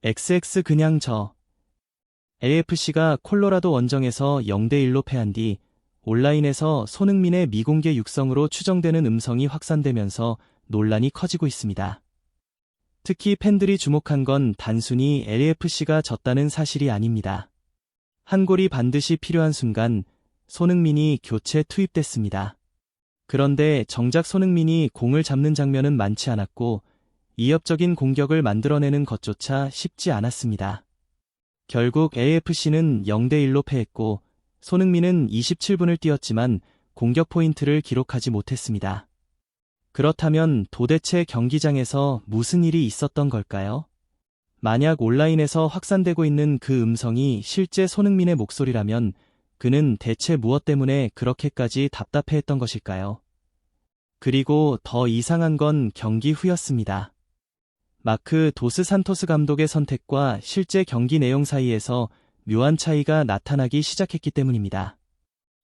XX 그냥 져. LAFC가 콜로라도 원정에서 0대1로 패한 뒤 온라인에서 손흥민의 미공개 육성으로 추정되는 음성이 확산되면서 논란이 커지고 있습니다. 특히 팬들이 주목한 건 단순히 LAFC가 졌다는 사실이 아닙니다. 한 골이 반드시 필요한 순간 손흥민이 교체 투입됐습니다. 그런데 정작 손흥민이 공을 잡는 장면은 많지 않았고 이협적인 공격을 만들어내는 것조차 쉽지 않았습니다. 결국 LAFC는 0대1로 패했고 손흥민은 27분을 뛰었지만 공격 포인트를 기록하지 못했습니다. 그렇다면 도대체 경기장에서 무슨 일이 있었던 걸까요? 만약 온라인에서 확산되고 있는 그 음성이 실제 손흥민의 목소리라면 그는 대체 무엇 때문에 그렇게까지 답답해했던 것일까요? 그리고 더 이상한 건 경기 후였습니다. 마크 도스 산토스 감독의 선택과 실제 경기 내용 사이에서 묘한 차이가 나타나기 시작했기 때문입니다.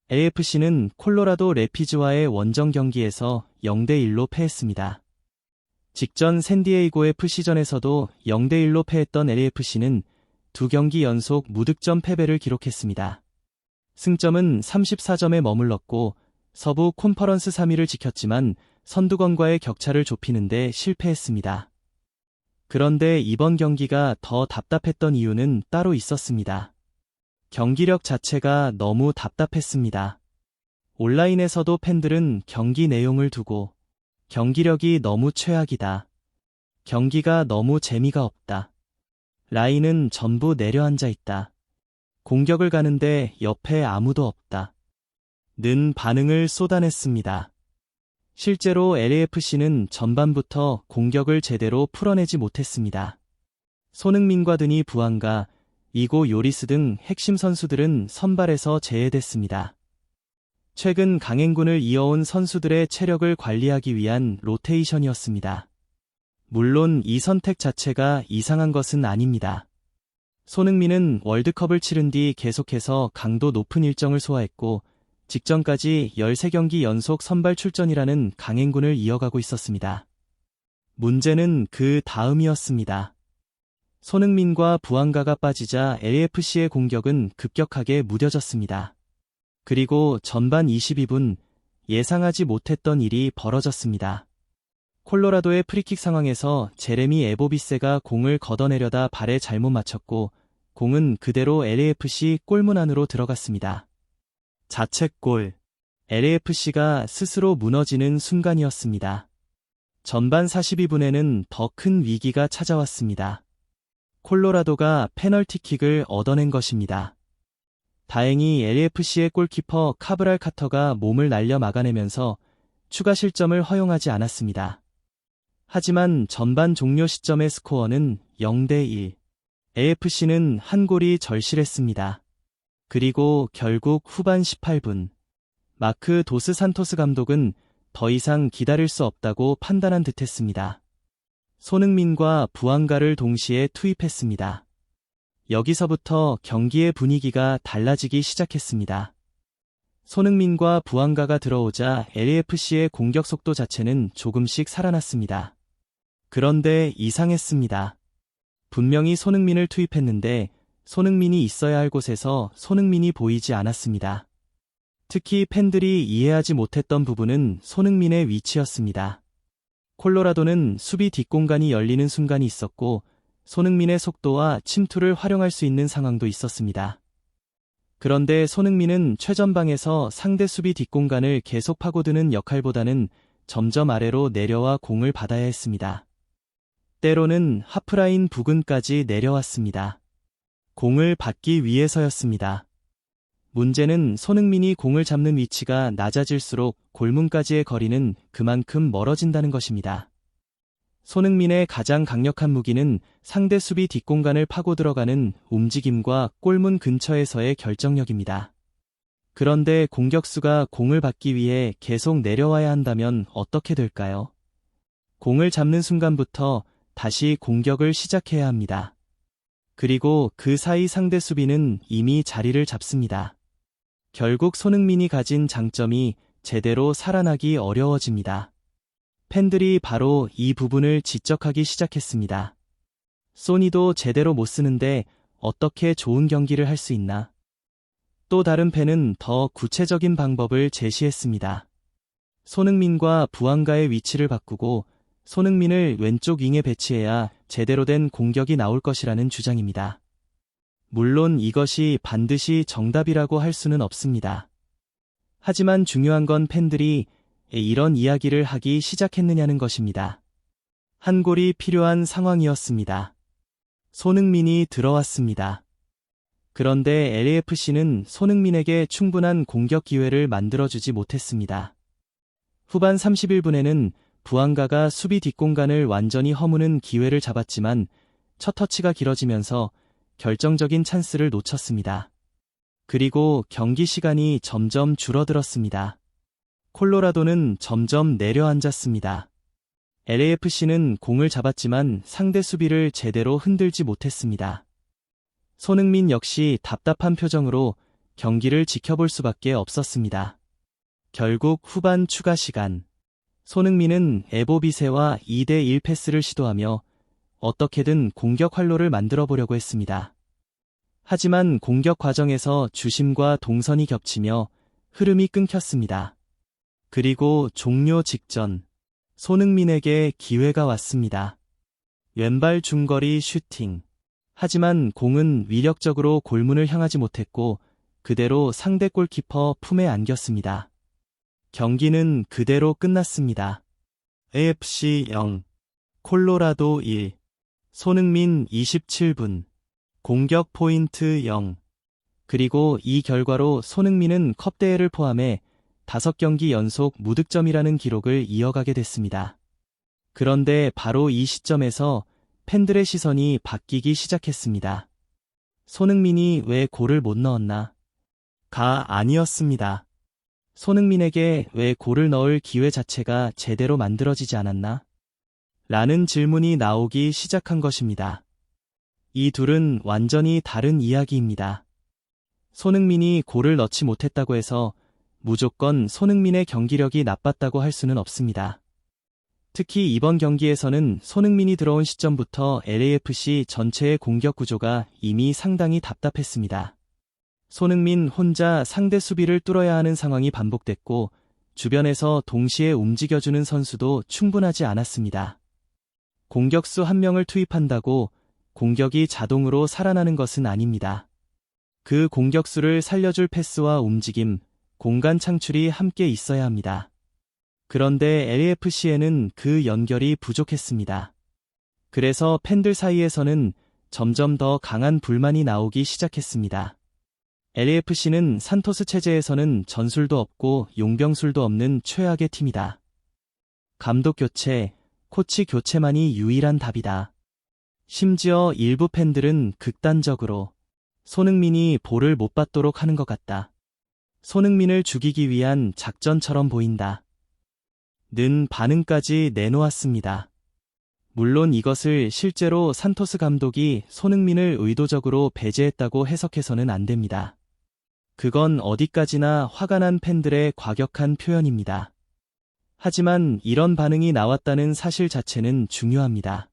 LAFC는 콜로라도 래피즈와의 원정 경기에서 0대1로 패했습니다. 직전 샌디에이고 FC전에서도 0대1로 패했던 LAFC는 두 경기 연속 무득점 패배를 기록했습니다. 승점은 34점에 머물렀고 서부 콘퍼런스 3위를 지켰지만 선두권과의 격차를 좁히는데 실패했습니다. 그런데 이번 경기가 더 답답했던 이유는 따로 있었습니다. 경기력 자체가 너무 답답했습니다. 온라인에서도 팬들은 경기 내용을 두고 경기력이 너무 최악이다. 경기가 너무 재미가 없다. 라인은 전부 내려앉아 있다. 공격을 가는데 옆에 아무도 없다. 는 반응을 쏟아냈습니다. 실제로 LAFC는 전반부터 공격을 제대로 풀어내지 못했습니다. 손흥민과 드니 부안가, 이고 요리스 등 핵심 선수들은 선발에서 제외됐습니다. 최근 강행군을 이어온 선수들의 체력을 관리하기 위한 로테이션이었습니다. 물론 이 선택 자체가 이상한 것은 아닙니다. 손흥민은 월드컵을 치른 뒤 계속해서 강도 높은 일정을 소화했고 직전까지 13경기 연속 선발 출전이라는 강행군을 이어가고 있었습니다. 문제는 그 다음이었습니다. 손흥민과 부안가가 빠지자 LAFC의 공격은 급격하게 무뎌졌습니다. 그리고 전반 22분 예상하지 못했던 일이 벌어졌습니다. 콜로라도의 프리킥 상황에서 제레미 에보비세가 공을 걷어내려다 발에 잘못 맞췄고 공은 그대로 LAFC 골문 안으로 들어갔습니다. 자책골. LAFC가 스스로 무너지는 순간이었습니다. 전반 42분에는 더 큰 위기가 찾아왔습니다. 콜로라도가 페널티킥을 얻어낸 것입니다. 다행히 LAFC의 골키퍼 카브랄 카터가 몸을 날려 막아내면서 추가 실점을 허용하지 않았습니다. 하지만 전반 종료 시점의 스코어는 0대1. AFC는 한 골이 절실했습니다. 그리고 결국 후반 18분. 마크 도스 산토스 감독은 더 이상 기다릴 수 없다고 판단한 듯했습니다. 손흥민과 부안가를 동시에 투입했습니다. 여기서부터 경기의 분위기가 달라지기 시작했습니다. 손흥민과 부안가가 들어오자 LAFC의 공격 속도 자체는 조금씩 살아났습니다. 그런데 이상했습니다. 분명히 손흥민을 투입했는데 손흥민이 있어야 할 곳에서 손흥민이 보이지 않았습니다. 특히 팬들이 이해하지 못했던 부분은 손흥민의 위치였습니다. 콜로라도는 수비 뒷공간이 열리는 순간이 있었고 손흥민의 속도와 침투를 활용할 수 있는 상황도 있었습니다. 그런데 손흥민은 최전방에서 상대 수비 뒷공간을 계속 파고드는 역할보다는 점점 아래로 내려와 공을 받아야 했습니다. 때로는 하프라인 부근까지 내려왔습니다. 공을 받기 위해서였습니다. 문제는 손흥민이 공을 잡는 위치가 낮아질수록 골문까지의 거리는 그만큼 멀어진다는 것입니다. 손흥민의 가장 강력한 무기는 상대 수비 뒷공간을 파고 들어가는 움직임과 골문 근처에서의 결정력입니다. 그런데 공격수가 공을 받기 위해 계속 내려와야 한다면 어떻게 될까요? 공을 잡는 순간부터 다시 공격을 시작해야 합니다. 그리고 그 사이 상대 수비는 이미 자리를 잡습니다. 결국 손흥민이 가진 장점이 제대로 살아나기 어려워집니다. 팬들이 바로 이 부분을 지적하기 시작했습니다. 소니도 제대로 못 쓰는데 어떻게 좋은 경기를 할 수 있나? 또 다른 팬은 더 구체적인 방법을 제시했습니다. 손흥민과 부안가의 위치를 바꾸고 손흥민을 왼쪽 윙에 배치해야 제대로 된 공격이 나올 것이라는 주장입니다. 물론 이것이 반드시 정답이라고 할 수는 없습니다. 하지만 중요한 건 팬들이 이런 이야기를 하기 시작했느냐는 것입니다. 한 골이 필요한 상황이었습니다. 손흥민이 들어왔습니다. 그런데 LAFC는 손흥민에게 충분한 공격 기회를 만들어주지 못했습니다. 후반 31분에는 부안가가 수비 뒷공간을 완전히 허무는 기회를 잡았지만 첫 터치가 길어지면서 결정적인 찬스를 놓쳤습니다. 그리고 경기 시간이 점점 줄어들었습니다. 콜로라도는 점점 내려앉았습니다. LAFC는 공을 잡았지만 상대 수비를 제대로 흔들지 못했습니다. 손흥민 역시 답답한 표정으로 경기를 지켜볼 수밖에 없었습니다. 결국 후반 추가 시간, 손흥민은 에보비세와 2대1 패스를 시도하며 어떻게든 공격 활로를 만들어 보려고 했습니다. 하지만 공격 과정에서 주심과 동선이 겹치며 흐름이 끊겼습니다. 그리고 종료 직전, 손흥민에게 기회가 왔습니다. 왼발 중거리 슈팅. 하지만 공은 위력적으로 골문을 향하지 못했고 그대로 상대 골키퍼 품에 안겼습니다. 경기는 그대로 끝났습니다. AFC 0, 콜로라도 1. 손흥민 27분. 공격 포인트 0. 그리고 이 결과로 손흥민은 컵대회를 포함해 5경기 연속 무득점이라는 기록을 이어가게 됐습니다. 그런데 바로 이 시점에서 팬들의 시선이 바뀌기 시작했습니다. 손흥민이 왜 골을 못 넣었나? 가 아니었습니다. 손흥민에게 왜 골을 넣을 기회 자체가 제대로 만들어지지 않았나? 라는 질문이 나오기 시작한 것입니다. 이 둘은 완전히 다른 이야기입니다. 손흥민이 골을 넣지 못했다고 해서 무조건 손흥민의 경기력이 나빴다고 할 수는 없습니다. 특히 이번 경기에서는 손흥민이 들어온 시점부터 LAFC 전체의 공격 구조가 이미 상당히 답답했습니다. 손흥민 혼자 상대 수비를 뚫어야 하는 상황이 반복됐고 주변에서 동시에 움직여주는 선수도 충분하지 않았습니다. 공격수 한 명을 투입한다고 공격이 자동으로 살아나는 것은 아닙니다. 그 공격수를 살려줄 패스와 움직임, 공간 창출이 함께 있어야 합니다. 그런데 LAFC에는 그 연결이 부족했습니다. 그래서 팬들 사이에서는 점점 더 강한 불만이 나오기 시작했습니다. LAFC는 산토스 체제에서는 전술도 없고 용병술도 없는 최악의 팀이다. 감독 교체, 코치 교체만이 유일한 답이다. 심지어 일부 팬들은 극단적으로 손흥민이 볼을 못 받도록 하는 것 같다. 손흥민을 죽이기 위한 작전처럼 보인다. 는 반응까지 내놓았습니다. 물론 이것을 실제로 산토스 감독이 손흥민을 의도적으로 배제했다고 해석해서는 안 됩니다. 그건 어디까지나 화가 난 팬들의 과격한 표현입니다. 하지만 이런 반응이 나왔다는 사실 자체는 중요합니다.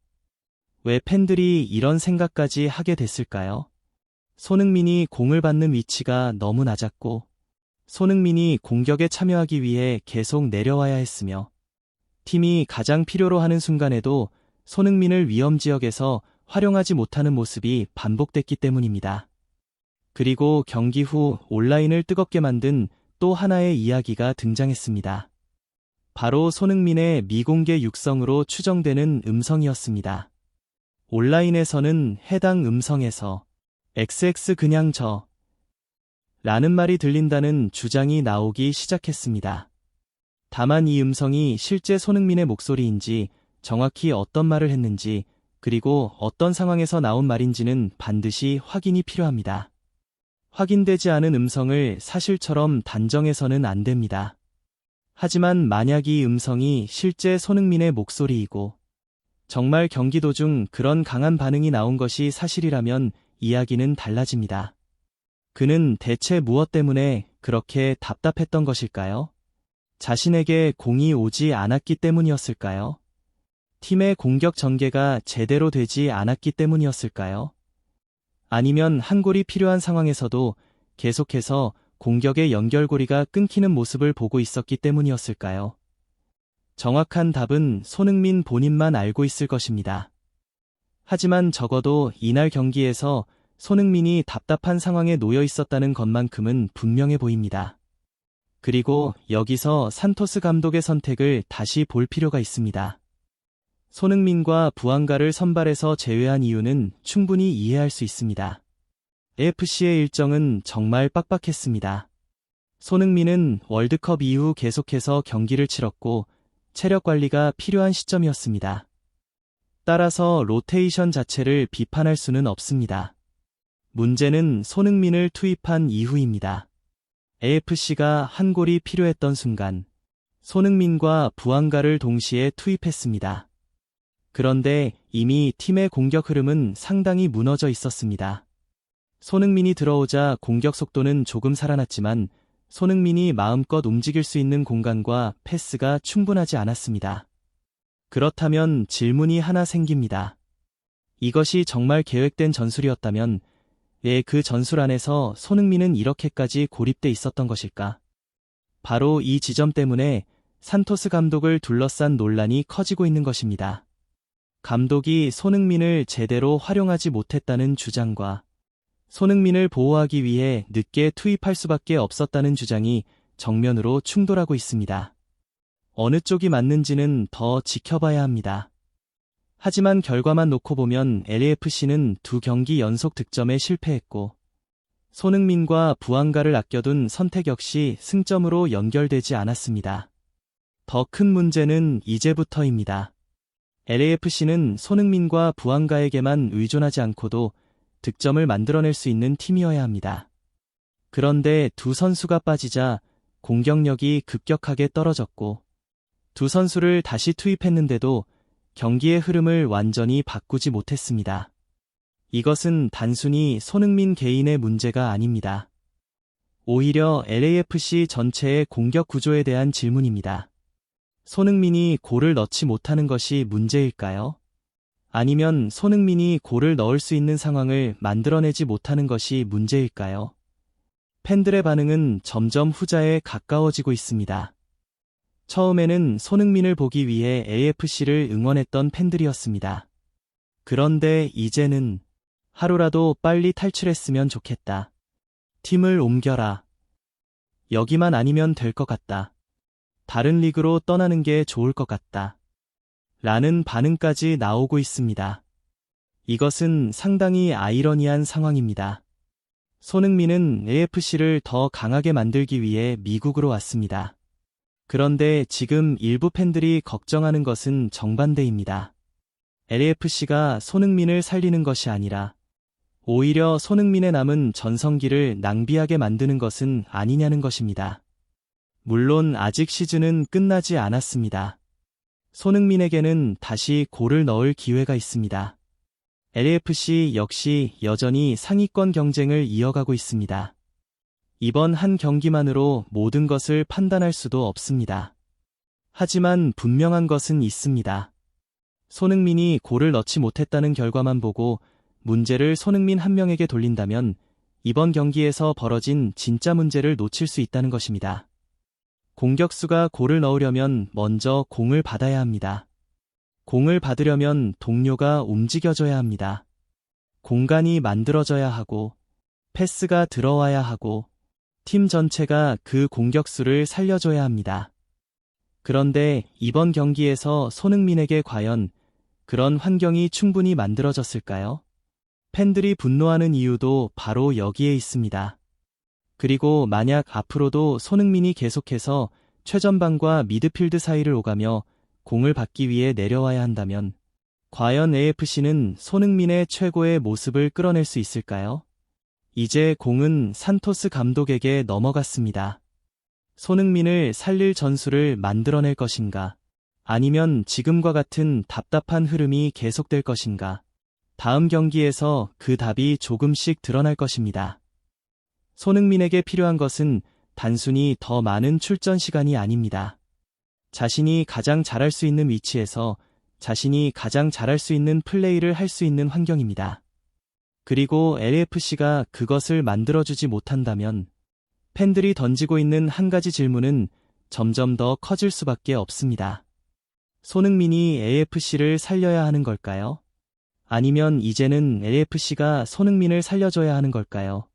왜 팬들이 이런 생각까지 하게 됐을까요? 손흥민이 공을 받는 위치가 너무 낮았고 손흥민이 공격에 참여하기 위해 계속 내려와야 했으며 팀이 가장 필요로 하는 순간에도 손흥민을 위험지역에서 활용하지 못하는 모습이 반복됐기 때문입니다. 그리고 경기 후 온라인을 뜨겁게 만든 또 하나의 이야기가 등장했습니다. 바로 손흥민의 미공개 육성으로 추정되는 음성이었습니다. 온라인에서는 해당 음성에서 XX 그냥 저 라는 말이 들린다는 주장이 나오기 시작했습니다. 다만 이 음성이 실제 손흥민의 목소리인지 정확히 어떤 말을 했는지 그리고 어떤 상황에서 나온 말인지는 반드시 확인이 필요합니다. 확인되지 않은 음성을 사실처럼 단정해서는 안 됩니다. 하지만 만약 이 음성이 실제 손흥민의 목소리이고 정말 경기 도중 그런 강한 반응이 나온 것이 사실이라면 이야기는 달라집니다. 그는 대체 무엇 때문에 그렇게 답답했던 것일까요? 자신에게 공이 오지 않았기 때문이었을까요? 팀의 공격 전개가 제대로 되지 않았기 때문이었을까요? 아니면 한 골이 필요한 상황에서도 계속해서 공격의 연결고리가 끊기는 모습을 보고 있었기 때문이었을까요? 정확한 답은 손흥민 본인만 알고 있을 것입니다. 하지만 적어도 이날 경기에서 손흥민이 답답한 상황에 놓여 있었다는 것만큼은 분명해 보입니다. 그리고 여기서 산토스 감독의 선택을 다시 볼 필요가 있습니다. 손흥민과 부안가를 선발에서 제외한 이유는 충분히 이해할 수 있습니다. AFC의 일정은 정말 빡빡했습니다. 손흥민은 월드컵 이후 계속해서 경기를 치렀고 체력 관리가 필요한 시점이었습니다. 따라서 로테이션 자체를 비판할 수는 없습니다. 문제는 손흥민을 투입한 이후입니다. AFC가 한 골이 필요했던 순간 손흥민과 부안가를 동시에 투입했습니다. 그런데 이미 팀의 공격 흐름은 상당히 무너져 있었습니다. 손흥민이 들어오자 공격 속도는 조금 살아났지만 손흥민이 마음껏 움직일 수 있는 공간과 패스가 충분하지 않았습니다. 그렇다면 질문이 하나 생깁니다. 이것이 정말 계획된 전술이었다면 왜 그 전술 안에서 손흥민은 이렇게까지 고립돼 있었던 것일까? 바로 이 지점 때문에 산토스 감독을 둘러싼 논란이 커지고 있는 것입니다. 감독이 손흥민을 제대로 활용하지 못했다는 주장과 손흥민을 보호하기 위해 늦게 투입할 수밖에 없었다는 주장이 정면으로 충돌하고 있습니다. 어느 쪽이 맞는지는 더 지켜봐야 합니다. 하지만 결과만 놓고 보면 LAFC는 2경기 연속 득점에 실패했고 손흥민과 부안가를 아껴둔 선택 역시 승점으로 연결되지 않았습니다. 더 큰 문제는 이제부터입니다. LAFC는 손흥민과 부안가에게만 의존하지 않고도 득점을 만들어낼 수 있는 팀이어야 합니다. 그런데 두 선수가 빠지자 공격력이 급격하게 떨어졌고 두 선수를 다시 투입했는데도 경기의 흐름을 완전히 바꾸지 못했습니다. 이것은 단순히 손흥민 개인의 문제가 아닙니다. 오히려 LAFC 전체의 공격 구조에 대한 질문입니다. 손흥민이 골을 넣지 못하는 것이 문제일까요? 아니면 손흥민이 골을 넣을 수 있는 상황을 만들어내지 못하는 것이 문제일까요? 팬들의 반응은 점점 후자에 가까워지고 있습니다. 처음에는 손흥민을 보기 위해 AFC를 응원했던 팬들이었습니다. 그런데 이제는 하루라도 빨리 탈출했으면 좋겠다. 팀을 옮겨라. 여기만 아니면 될 것 같다. 다른 리그로 떠나는 게 좋을 것 같다. 라는 반응까지 나오고 있습니다. 이것은 상당히 아이러니한 상황입니다. 손흥민은 AFC를 더 강하게 만들기 위해 미국으로 왔습니다. 그런데 지금 일부 팬들이 걱정하는 것은 정반대입니다. LAFC가 손흥민을 살리는 것이 아니라 오히려 손흥민의 남은 전성기를 낭비하게 만드는 것은 아니냐는 것입니다. 물론 아직 시즌은 끝나지 않았습니다. 손흥민에게는 다시 골을 넣을 기회가 있습니다. LAFC 역시 여전히 상위권 경쟁을 이어가고 있습니다. 이번 한 경기만으로 모든 것을 판단할 수도 없습니다. 하지만 분명한 것은 있습니다. 손흥민이 골을 넣지 못했다는 결과만 보고 문제를 손흥민 한 명에게 돌린다면 이번 경기에서 벌어진 진짜 문제를 놓칠 수 있다는 것입니다. 공격수가 골을 넣으려면 먼저 공을 받아야 합니다. 공을 받으려면 동료가 움직여줘야 합니다. 공간이 만들어져야 하고 패스가 들어와야 하고 팀 전체가 그 공격수를 살려줘야 합니다. 그런데 이번 경기에서 손흥민에게 과연 그런 환경이 충분히 만들어졌을까요? 팬들이 분노하는 이유도 바로 여기에 있습니다. 그리고 만약 앞으로도 손흥민이 계속해서 최전방과 미드필드 사이를 오가며 공을 받기 위해 내려와야 한다면 과연 AFC는 손흥민의 최고의 모습을 끌어낼 수 있을까요? 이제 공은 산토스 감독에게 넘어갔습니다. 손흥민을 살릴 전술을 만들어낼 것인가? 아니면 지금과 같은 답답한 흐름이 계속될 것인가? 다음 경기에서 그 답이 조금씩 드러날 것입니다. 손흥민에게 필요한 것은 단순히 더 많은 출전 시간이 아닙니다. 자신이 가장 잘할 수 있는 위치에서 자신이 가장 잘할 수 있는 플레이를 할 수 있는 환경입니다. 그리고 LAFC가 그것을 만들어주지 못한다면 팬들이 던지고 있는 한 가지 질문은 점점 더 커질 수밖에 없습니다. 손흥민이 AFC를 살려야 하는 걸까요? 아니면 이제는 AFC가 손흥민을 살려줘야 하는 걸까요?